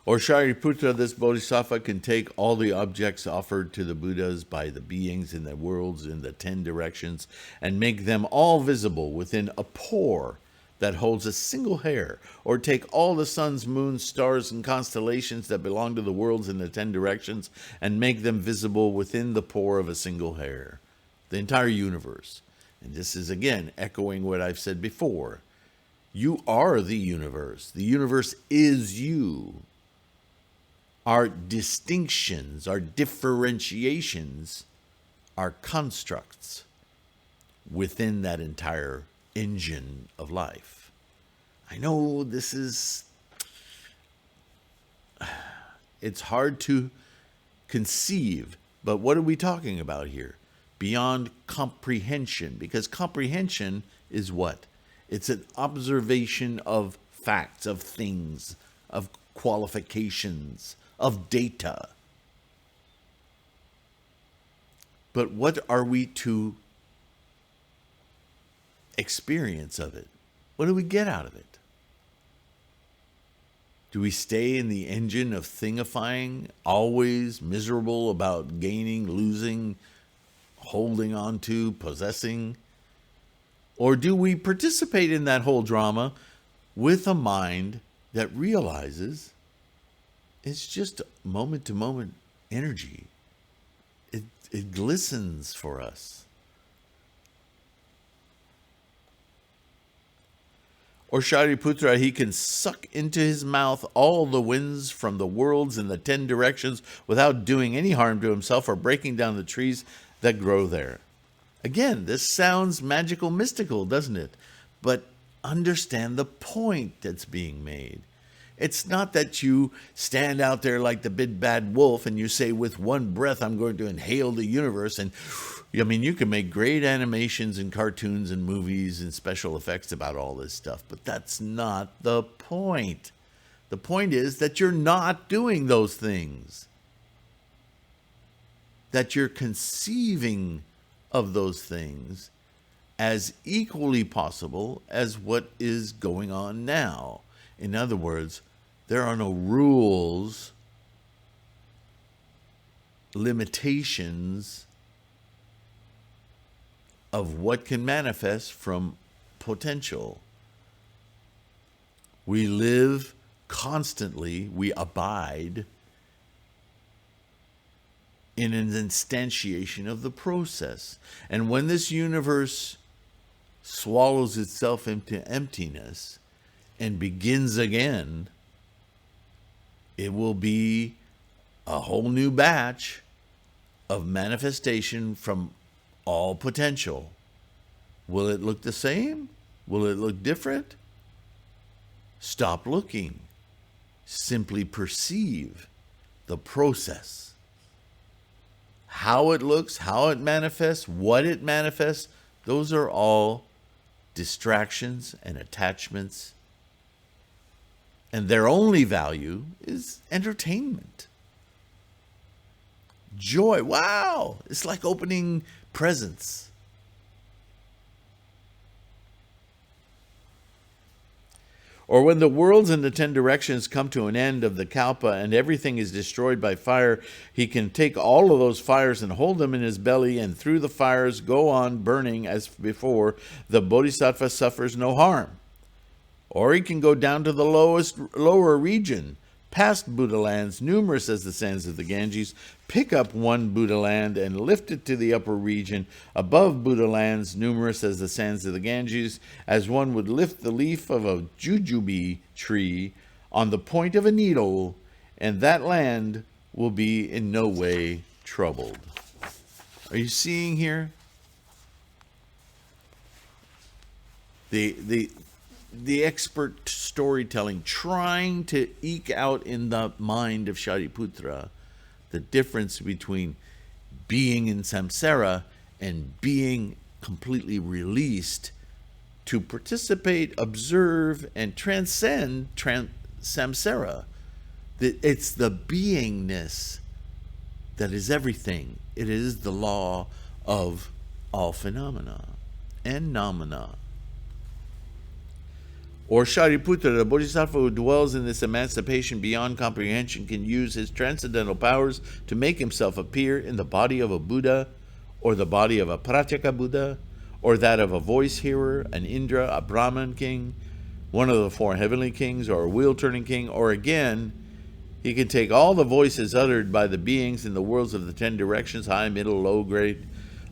Or Shariputra, this bodhisattva can take all the objects offered to the Buddhas by the beings in the worlds in the 10 directions and make them all visible within a pore that holds a single hair, or take all the suns, moons, stars, and constellations that belong to the worlds in the 10 directions and make them visible within the pore of a single hair. The entire universe. And this is, again, echoing what I've said before. You are the universe. The universe is you. Our distinctions, our differentiations are constructs within that entire engine of life. I know it's hard to conceive, but what are we talking about here? Beyond comprehension, because comprehension is what? It's an observation of facts, of things, of qualifications, of data. But what are we to experience of it? What do we get out of it? Do we stay in the engine of thingifying, always miserable about gaining, losing, holding on to, possessing? Or do we participate in that whole drama with a mind that realizes it's just moment-to-moment energy? It glistens for us. Or Shariputra, he can suck into his mouth all the winds from the worlds in the 10 directions without doing any harm to himself or breaking down the trees that grow there. Again, this sounds magical, mystical, doesn't it? But understand the point that's being made. It's not that you stand out there like the big bad wolf and you say, with one breath, I'm going to inhale the universe. And I mean, you can make great animations and cartoons and movies and special effects about all this stuff, but that's not the point. The point is that you're not doing those things, that you're conceiving of those things as equally possible as what is going on now. In other words, there are no rules, limitations of what can manifest from potential. We live constantly, we abide in an instantiation of the process. And when this universe swallows itself into emptiness and begins again, it will be a whole new batch of manifestation from all potential. Will it look the same? Will it look different? Stop looking. Simply perceive the process. How it looks, how it manifests, what it manifests, those are all distractions and attachments. And their only value is entertainment. Joy. Wow! It's like opening presents. Or when the worlds in the 10 directions come to an end of the kalpa and everything is destroyed by fire, he can take all of those fires and hold them in his belly, and through the fires go on burning as before. The bodhisattva suffers no harm. Or he can go down to the lower region, past Buddha lands, numerous as the sands of the Ganges, pick up one Buddha land and lift it to the upper region, above Buddha lands, numerous as the sands of the Ganges, as one would lift the leaf of a jujube tree on the point of a needle, and that land will be in no way troubled. Are you seeing here? The expert storytelling, trying to eke out in the mind of Shariputra the difference between being in samsara and being completely released to participate, observe, and transcend samsara. It's the beingness that is everything. It is the law of all phenomena and nomina. Or Shariputra, the bodhisattva who dwells in this emancipation beyond comprehension, can use his transcendental powers to make himself appear in the body of a Buddha, or the body of a Pratyeka Buddha, or that of a voice hearer, an Indra, a Brahman king, one of the four heavenly kings, or a wheel-turning king, or again, he can take all the voices uttered by the beings in the worlds of the 10 directions, high, middle, low, grade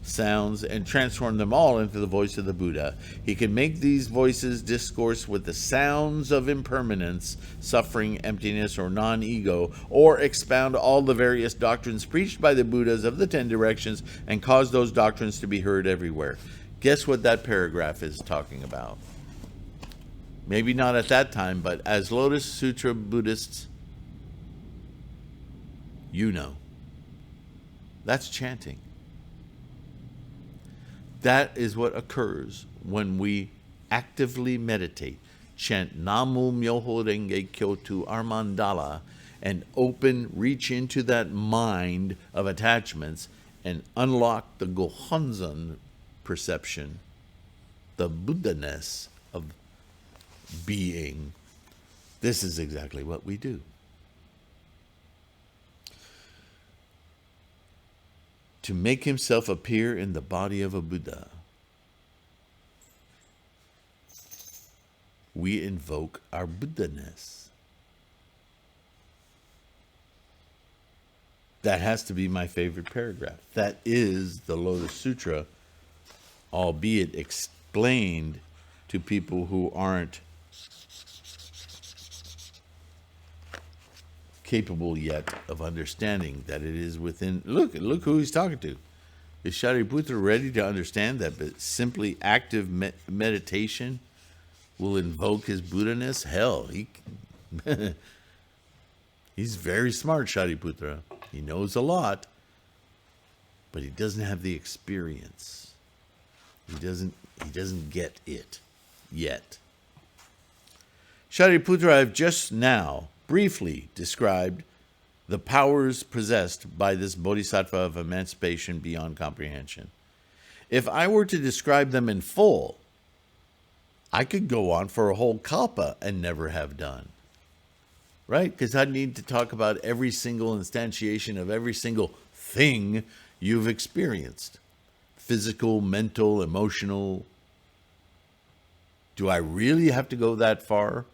sounds, and transform them all into the voice of the Buddha. He can make these voices discourse with the sounds of impermanence, suffering, emptiness, or non-ego, or expound all the various doctrines preached by the Buddhas of the 10 directions and cause those doctrines to be heard everywhere. Guess what that paragraph is talking about? Maybe not at that time, but as Lotus Sutra Buddhists, you know. That's chanting. That is what occurs when we actively meditate. Chant Namu Myoho Renge Kyo to our mandala and reach into that mind of attachments and unlock the Gohonzon perception, the Buddha-ness of being. This is exactly what we do. To make himself appear in the body of a Buddha, we invoke our Buddha-ness. That has to be my favorite paragraph. That is the Lotus Sutra, albeit explained to people who aren't capable yet of understanding that it is within. Look who he's talking to. Is Shariputra ready to understand that simply active meditation will invoke his Buddha-ness? Hell, he's very smart, Shariputra. He knows a lot, but he doesn't have the experience. He doesn't get it yet. Shariputra, I've just now briefly described the powers possessed by this bodhisattva of emancipation beyond comprehension. If I were to describe them in full, I could go on for a whole kalpa and never have done. Right? Because I'd need to talk about every single instantiation of every single thing you've experienced. Physical, mental, emotional. Do I really have to go that far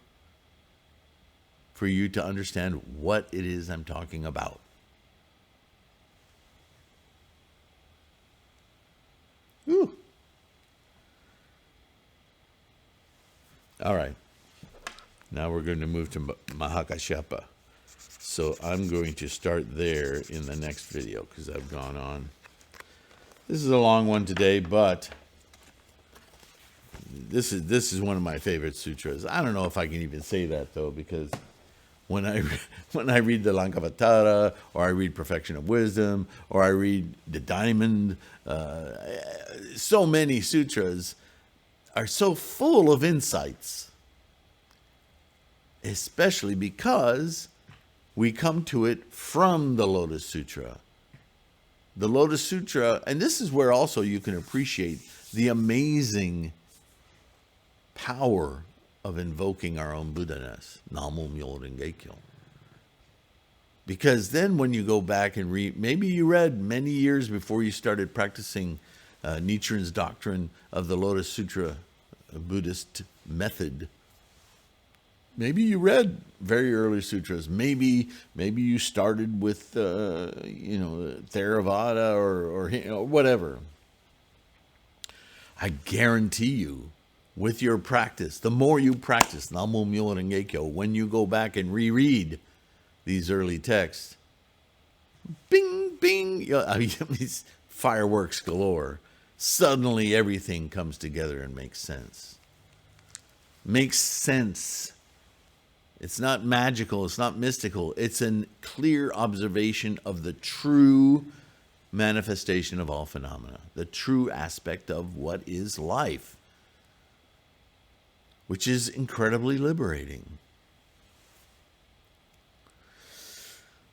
for you to understand what it is I'm talking about? Ooh. All right. Now we're going to move to Mahakashyapa. So I'm going to start there in the next video because I've gone on. This is a long one today, but this is one of my favorite sutras. I don't know if I can even say that though, because when I read the Lankavatara, or I read Perfection of Wisdom, or I read the Diamond, so many sutras are so full of insights, especially because we come to it from the Lotus Sutra. The Lotus Sutra, and this is where also you can appreciate the amazing power of invoking our own Buddha-ness, Namu Myoho Renge Kyo. Because then when you go back and read, maybe you read many years before you started practicing Nichiren's doctrine of the Lotus Sutra Buddhist method. Maybe you read very early sutras. Maybe you started with Theravada or whatever. I guarantee you, with your practice, the more you practice Namu Myoho Renge Kyo, when you go back and reread these early texts, bing, bing, these fireworks galore. Suddenly everything comes together and makes sense. Makes sense. It's not magical. It's not mystical. It's a clear observation of the true manifestation of all phenomena, the true aspect of what is life, which is incredibly liberating.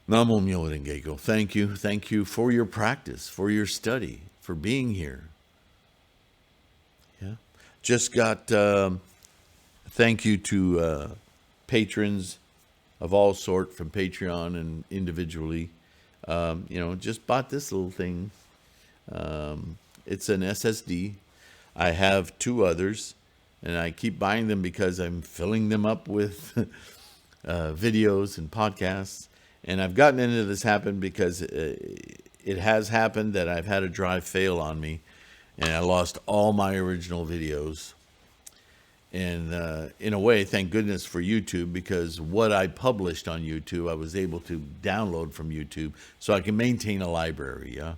Namo Myoho Renge Kyo. Thank you. Thank you for your practice, for your study, for being here. Yeah. Just got thank you to patrons of all sort from Patreon and individually. Just bought this little thing. It's an SSD. I have 2 others, and I keep buying them because I'm filling them up with videos and podcasts. And I've gotten into this happen because it has happened that I've had a drive fail on me, and I lost all my original videos. And in a way, thank goodness for YouTube, because what I published on YouTube, I was able to download from YouTube, so I can maintain a library. Yeah.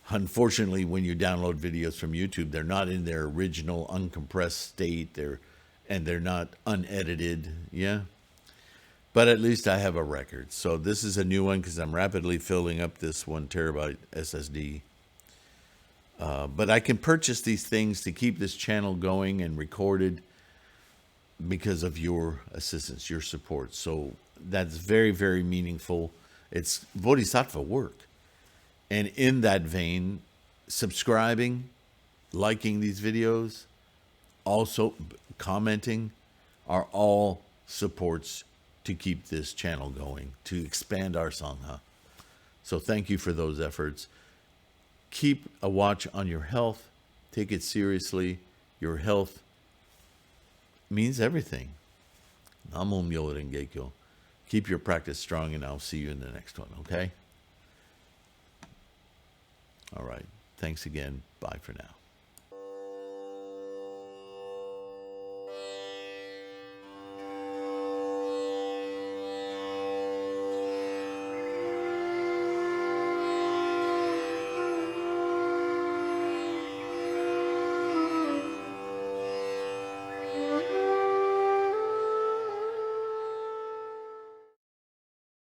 Unfortunately, when you download videos from YouTube, they're not in their original uncompressed state. They're not unedited. Yeah. But at least I have a record. So this is a new one because I'm rapidly filling up this 1 terabyte SSD. But I can purchase these things to keep this channel going and recorded because of your assistance, your support. So that's very, very meaningful. It's bodhisattva work. And in that vein, subscribing, liking these videos, also commenting are all supports to keep this channel going, to expand our Sangha. So thank you for those efforts. Keep a watch on your health. Take it seriously. Your health means everything. Namo Myoho Renge Kyo. Keep your practice strong, and I'll see you in the next one, okay? All right. Thanks again. Bye for now.